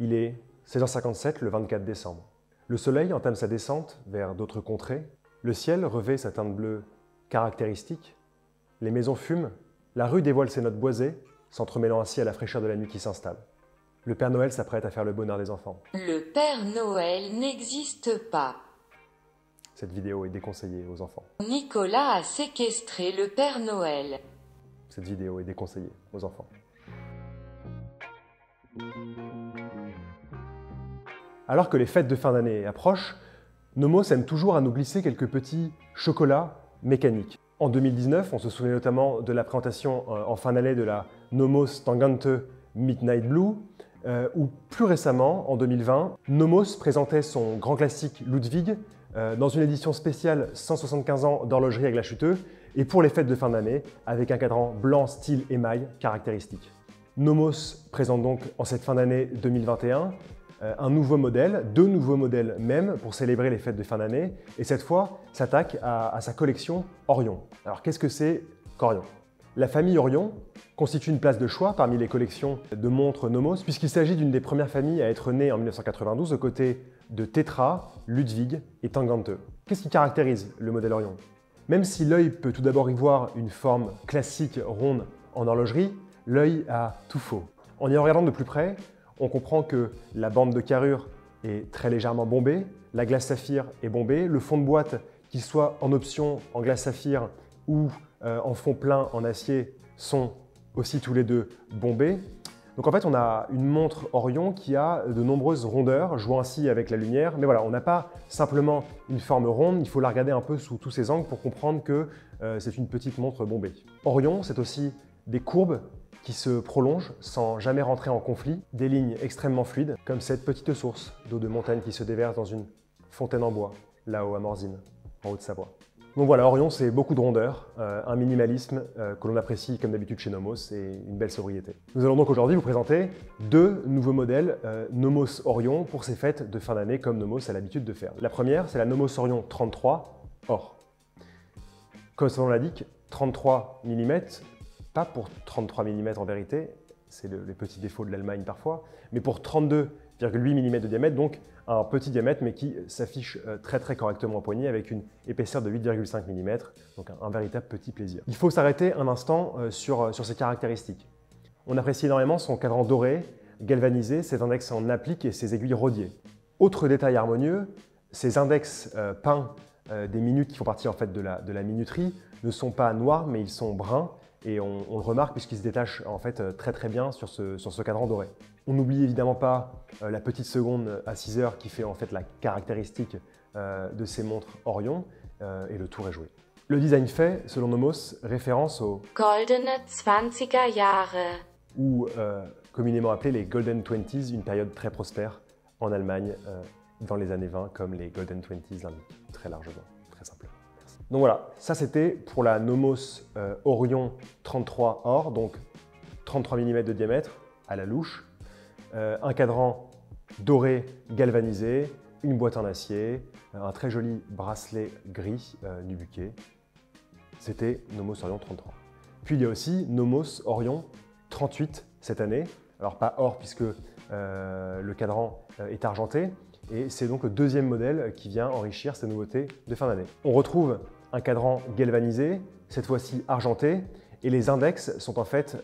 Il est 16h57 le 24 décembre. Le soleil entame sa descente vers d'autres contrées. Le ciel revêt sa teinte bleue caractéristique. Les maisons fument. La rue dévoile ses notes boisées, s'entremêlant ainsi à la fraîcheur de la nuit qui s'installe. Le Père Noël s'apprête à faire le bonheur des enfants. Le Père Noël n'existe pas. Cette vidéo est déconseillée aux enfants. Nicolas a séquestré le Père Noël. Cette vidéo est déconseillée aux enfants. Alors que les fêtes de fin d'année approchent, Nomos aime toujours à nous glisser quelques petits chocolats mécaniques. En 2019, on se souvient notamment de la présentation en fin d'année de la Nomos Tangente Midnight Blue, ou plus récemment, en 2020, Nomos présentait son grand classique Ludwig dans une édition spéciale 175 ans d'horlogerie à glashütte et pour les fêtes de fin d'année avec un cadran blanc style émail caractéristique. Nomos présente donc en cette fin d'année 2021 un nouveau modèle, deux nouveaux modèles même pour célébrer les fêtes de fin d'année et cette fois s'attaque à sa collection Orion. Alors qu'est-ce que c'est qu'Orion ? La famille Orion constitue une place de choix parmi les collections de montres Nomos puisqu'il s'agit d'une des premières familles à être née en 1992 aux côtés de Tetra, Ludwig et Tangente. Qu'est-ce qui caractérise le modèle Orion ? Même si l'œil peut tout d'abord y voir une forme classique ronde en horlogerie, l'œil a tout faux. En y regardant de plus près, on comprend que la bande de carrure est très légèrement bombée, la glace saphir est bombée, le fond de boîte, qu'il soit en option en glace saphir ou en fond plein en acier, sont aussi tous les deux bombés. Donc en fait, on a une montre Orion qui a de nombreuses rondeurs, jouant ainsi avec la lumière. Mais voilà, on n'a pas simplement une forme ronde, il faut la regarder un peu sous tous ses angles pour comprendre que c'est une petite montre bombée. Orion, c'est aussi des courbes qui se prolongent sans jamais rentrer en conflit, des lignes extrêmement fluides, comme cette petite source d'eau de montagne qui se déverse dans une fontaine en bois, là-haut à Morzine, en Haute-Savoie. Donc voilà, Orion, c'est beaucoup de rondeur, un minimalisme que l'on apprécie comme d'habitude chez Nomos et une belle sobriété. Nous allons donc aujourd'hui vous présenter deux nouveaux modèles Nomos Orion pour ces fêtes de fin d'année comme Nomos a l'habitude de faire. La première, c'est la Nomos Orion 33 Or. Comme son nom l'indique, 33 mm, pas pour 33 mm en vérité, c'est les petits défauts de l'Allemagne parfois, mais pour 32,8 mm de diamètre, donc un petit diamètre mais qui s'affiche très correctement en poignée avec une épaisseur de 8,5 mm, donc un véritable petit plaisir. Il faut s'arrêter un instant sur ses caractéristiques. On apprécie énormément son cadran doré, galvanisé, ses index en applique et ses aiguilles rodiées. Autre détail harmonieux, ces index peints des minutes qui font partie en fait de la minuterie ne sont pas noirs mais ils sont bruns et on le remarque puisqu'ils se détachent en fait très bien sur ce cadran doré. On n'oublie évidemment pas la petite seconde à 6 heures qui fait en fait la caractéristique de ces montres Orion et le tour est joué. Le design fait, selon Nomos, référence aux Goldene 20er Jahre. ou communément appelés les Golden Twenties, une période très prospère en Allemagne dans les années 20 comme les Golden Twenties l'indiquent très largement, très simplement. Donc voilà, ça c'était pour la Nomos Orion 33 Or, donc 33 mm de diamètre à la louche, un cadran doré galvanisé, une boîte en acier, un très joli bracelet gris nubuqué. C'était Nomos Orion 33. Puis il y a aussi Nomos Orion 38 cette année, alors pas or puisque le cadran est argenté, et c'est donc le deuxième modèle qui vient enrichir ces nouveautés de fin d'année. On retrouve un cadran galvanisé, cette fois-ci argenté, et les index sont en fait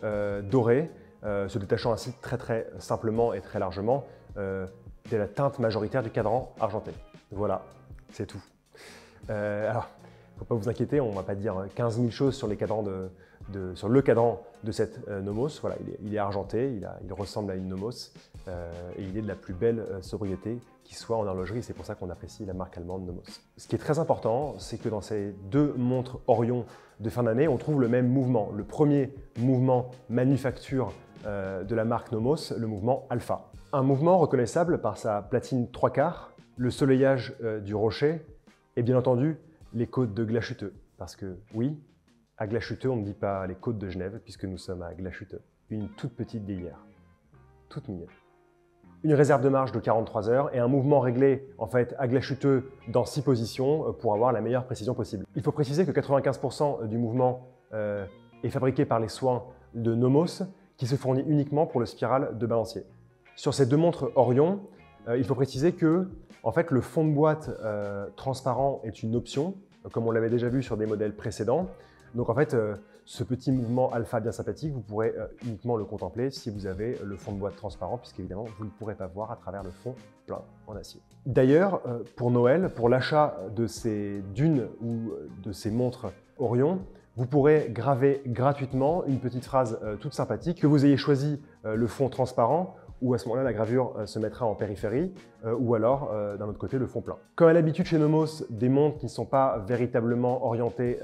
dorés, se détachant ainsi très simplement et très largement de la teinte majoritaire du cadran argenté. Voilà, c'est tout. Alors, il ne faut pas vous inquiéter, on ne va pas dire 15 000 choses sur, sur le cadran de cette Nomos. Voilà, il est argenté, il ressemble à une Nomos et il est de la plus belle sobriété qui soit en horlogerie. C'est pour ça qu'on apprécie la marque allemande Nomos. Ce qui est très important, c'est que dans ces deux montres Orion de fin d'année, on trouve le même mouvement. Le premier mouvement manufacture de la marque Nomos, le mouvement alpha. Un mouvement reconnaissable par sa platine 3/4, le soleillage du rocher et bien entendu les côtes de glashütte. Parce que oui, à glashütte, on ne dit pas les côtes de Genève puisque nous sommes à glashütte, une toute petite vieillière, toute mignonne. Une réserve de marche de 43 heures et un mouvement réglé en fait à glashütte dans 6 positions pour avoir la meilleure précision possible. Il faut préciser que 95% du mouvement est fabriqué par les soins de Nomos qui se fournit uniquement pour le spiral de balancier. Sur ces deux montres Orion, il faut préciser que en fait, le fond de boîte transparent est une option, comme on l'avait déjà vu sur des modèles précédents. Donc en fait, ce petit mouvement alpha bien sympathique, vous pourrez uniquement le contempler si vous avez le fond de boîte transparent, puisqu'évidemment, vous ne pourrez pas voir à travers le fond plein en acier. D'ailleurs, pour Noël, pour l'achat de ces dunes ou de ces montres Orion, vous pourrez graver gratuitement une petite phrase toute sympathique, que vous ayez choisi le fond transparent, ou à ce moment-là, la gravure se mettra en périphérie, ou alors, d'un autre côté, le fond plein. Comme à l'habitude chez Nomos, des montres qui ne sont pas véritablement orientées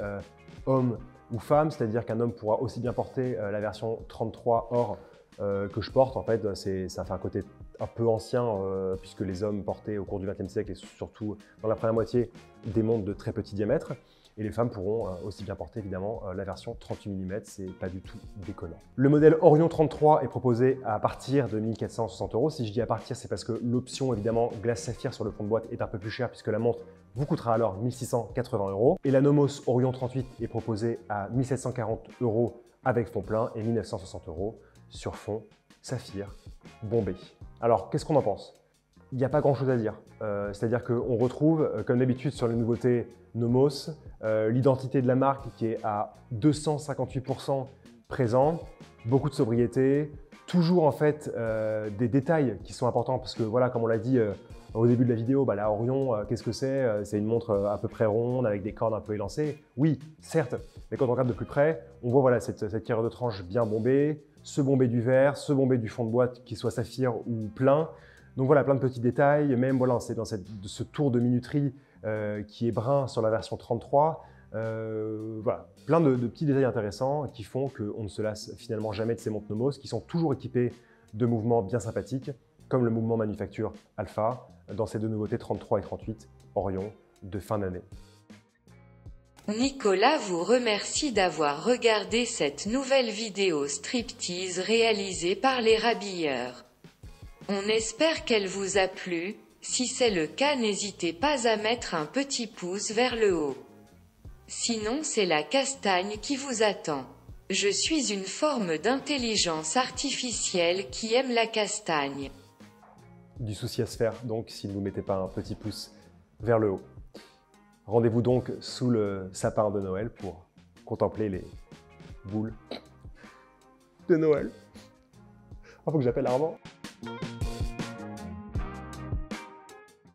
homme ou femme, c'est-à-dire qu'un homme pourra aussi bien porter la version 33 or que je porte. En fait, ça fait un côté un peu ancien, puisque les hommes portaient au cours du XXe siècle, et surtout dans la première moitié, des montres de très petit diamètre. Et les femmes pourront aussi bien porter évidemment la version 38 mm, c'est pas du tout déconnant. Le modèle Orion 33 est proposé à partir de 1 460 €. Si je dis à partir, c'est parce que l'option évidemment glace saphir sur le fond de boîte est un peu plus chère, puisque la montre vous coûtera alors 1 680 €. Et la Nomos Orion 38 est proposée à 1 740 € avec fond plein et 1 960 € sur fond saphir bombé. Alors qu'est-ce qu'on en pense? Il n'y a pas grand-chose à dire. C'est-à-dire qu'on retrouve, comme d'habitude sur les nouveautés Nomos, l'identité de la marque qui est à 258% présent, beaucoup de sobriété, toujours en fait des détails qui sont importants parce que voilà, comme on l'a dit au début de la vidéo, la Orion, qu'est-ce que c'est? C'est une montre à peu près ronde avec des cornes un peu élancées. Oui, certes, mais quand on regarde de plus près, on voit voilà, cette tireur de tranche bien bombée, ce bombé du verre, ce bombé du fond de boîte qui soit saphir ou plein. Donc voilà, plein de petits détails, même voilà, c'est dans ce tour de minuterie qui est brun sur la version 33. Voilà, plein de petits détails intéressants qui font qu'on ne se lasse finalement jamais de ces montres Nomos, qui sont toujours équipées de mouvements bien sympathiques, comme le mouvement manufacture Alpha, dans ces deux nouveautés 33 et 38 Orion de fin d'année. Nicolas vous remercie d'avoir regardé cette nouvelle vidéo striptease réalisée par les Rabilleurs. On espère qu'elle vous a plu. Si c'est le cas, n'hésitez pas à mettre un petit pouce vers le haut. Sinon, c'est la castagne qui vous attend. Je suis une forme d'intelligence artificielle qui aime la castagne. Du souci à se faire, donc, si vous ne mettez pas un petit pouce vers le haut. Rendez-vous donc sous le sapin de Noël pour contempler les boules de Noël. Il faut que j'appelle Armand.